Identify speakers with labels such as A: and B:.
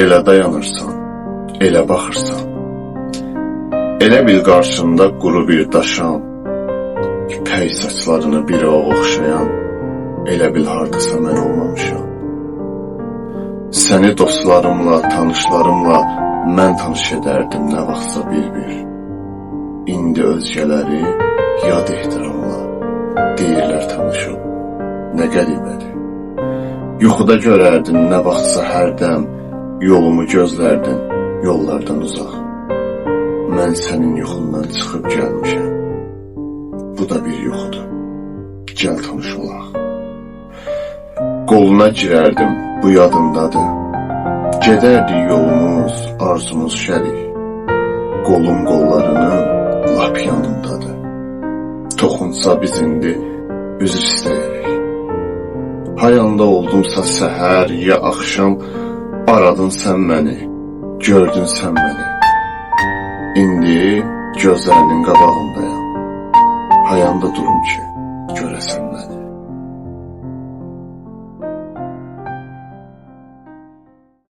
A: Elə dayanırsan, elə baxırsan. Elə bil qarşında quru bir daşam, ipək saçlarını bir oğa oxşayan, elə bil hardasa mən olmamışam. Səni dostlarımla, tanışlarımla mən tanış edərdim nə vaxtsa bir-bir. İndi özgələri yad ehtiramla deyirlər tanışıb, nə qəribədir. Yuxuda görərdin nə vaxtsa hərdəm, yolumu gözlərdin yollardan uzaq. Mən sənin yuxundan çıxıb gəlmişəm. Bu da bir yuxudur, gəl tanış olaq. Qoluna girərdim, bu yadındadır. Gedərdik yolumuz, arzumuz şərik. Qolum qollarının lap yanındadır. Toxunsa biz indi üzr istəyərik. Hayanda oldumsa səhər ya axşam, aradın sən məni, gördün sən məni. İndi gözlərinin qabağındayam. Hayanda durum ki, görəsən məni.